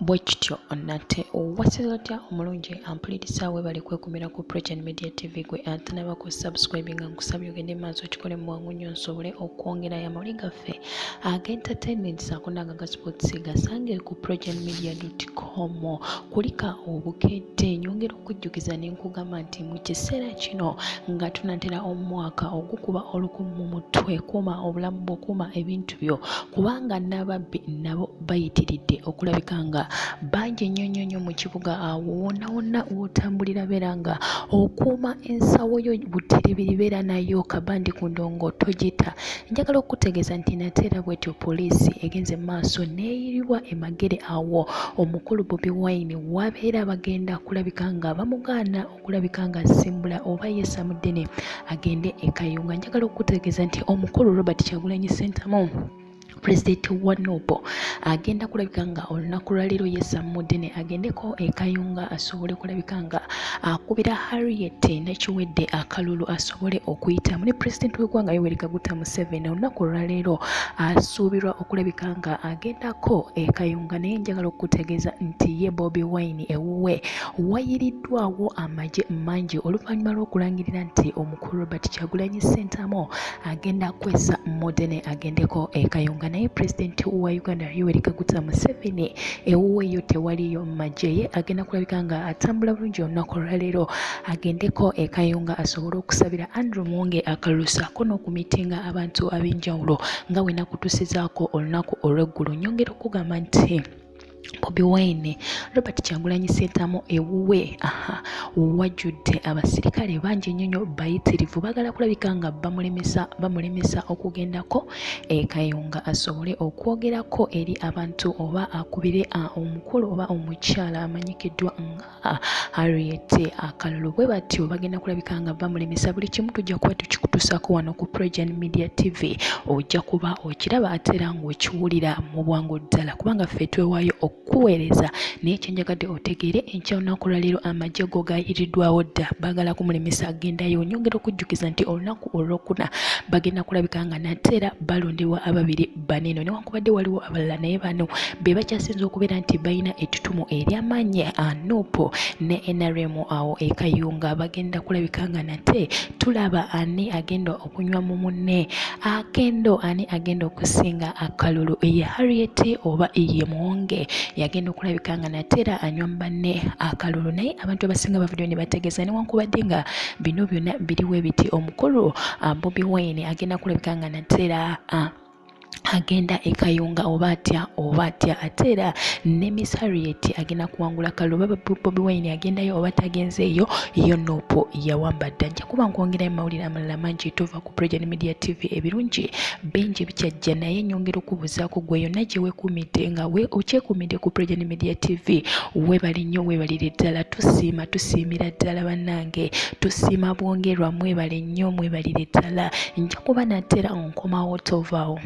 Bwekityo nate owasizotya omulungi ampuliriza weebale kwekumira ku Pregen Media TV gwe atanaba ku subscribe nga nkusabye ogende maaso kikole mu bwangu nnyo nsobole okwongerayo amawuli gaffe ag'entertainment ssaako n'aga sports gasange ku pregenmedia.com. Kulika obukedde nyongera okujjukiza ne nkugamba nti mu kiseera kino nga tunatera omwaka ogukuba olukumu mu mutwe, kuuma obulamu bwo, kuuma ebintu byo, kubanga n'ababbi nabo bayitiridde okulabika nga bangi nnyo mu kibuga awo wonna wotambulira beera nga okuuma ensawo yo butiribiri beera nayo kabandi ku ndongo togita. Njagala okutegeeza nti nateera bwetyo poliisi egenze maaso neeyirirwa emagere awo omukulu Bobi Wine wabeera bagenda kulabika nga bamugaana okulabika nga asimbula oba yeesamudde agende e Kayunga. Njagala okutegeeza nti omukulu Robert Kyagulanyi Ssentamu President wa Nobo agenda kulabika nga olunaku lwaleero yeesamudde agendeko e Kayunga asobole kulabika nga akubira Harriet Nakiwedde akalulu asobole okuyitamu ne President w'eggwanga Yoweri Kaguta Museveni olunaku lwaleero asuubirwa okulabika nga agendako e Kayunga. Naye njagala okutegeeza nti ye Bobi Wine ewuwe wayiriddwawo amagye mangi oluvannyuma lw'okulangirira nti omukulu Robert Kyagulanyi Ssentamu agenda kwessa Modene agendeko e Kayunga. Naye President wa Uganda Yoweri Kaguta Museveni ewuweyo tewaliyo magye, ye agenda kulabika nga atambula bulungi olunaku olwaleero agendeko e Kayunga asobole okusabira Andrew Muwonge akalulu ssaako n'okumiitinga abantu ab'enjawulo nga we nakutuusizaako olunaku olw'eggulu. Nyongera okugamba nti Bobi Wine Robert Kyagulanyi Ssentamu ewuwe wajjudde abasirikale bangi nnyo bayitirivu baagala kulabika nga bamulemesa okugendako e Kayunga asobole okwogerako eri abantu oba akubire omukulu oba omukyala amanyikiddwa nga Harriet akalulu. Bwe batyo bagenda kulabika nga bamulemesa. Buli kimu tujja kuba tukikutuusaako wano ku Pregen Media TV, ojja kuba okiraba ate era ng'okiwulira mu bwangu ddala kubanga ffe twewaayo okuweereza. Naye kyenjagadde otegeere enkya olunaku lwaleero amagye go gayiriddwawo dda baagala kumulemesa agendayo. Nyongera okujjukiza nti olunaku olwokuna bagenda kulabika nga nateera balondebwa ababiri baneno newankubadde waliwo abalala naye bano be bakyasinza okubeera nti balina ettutumu ery'amaanyi Nuupu ne NRM awo e Kayunga. Bagenda kulabika nga nate tulaba ani agenda okunywa mu munne akendo, ani agenda okusinga akalulu, ye Harriet oba ye Muwonge yagenda okulabika nga nateera anywa mu banne akalulu. Naye abantu abasinga bavuddeo ne bategeeza newankubadde nga bino byonna biriwo ebiti omukulu Bobi Wine agenda kulabika nga nateera agenda e Kayunga oba atya ate era ne Miss Harriet agenda kuwangula kalulu. Baba Bobi Wine agendayo oba tagenzeeyo, yo Nuupu yawamba dda. Nja kuba nkwongerayo mawulire amalala mangi tuva ku Pregen Media TV. Ebirungi bingi bikyajja, naye nyongera okubuuzaako gwe yonna gye weekuumidde nga we okyekuumidde ku Pregen Media TV. Weebale nnyo, weebalire ddala, tusiimira ddala bannange, tusiima bwongerwa. Mwebale nnyo, mwebalire ddala. Nja kuba nateera onkomawo tovaawo.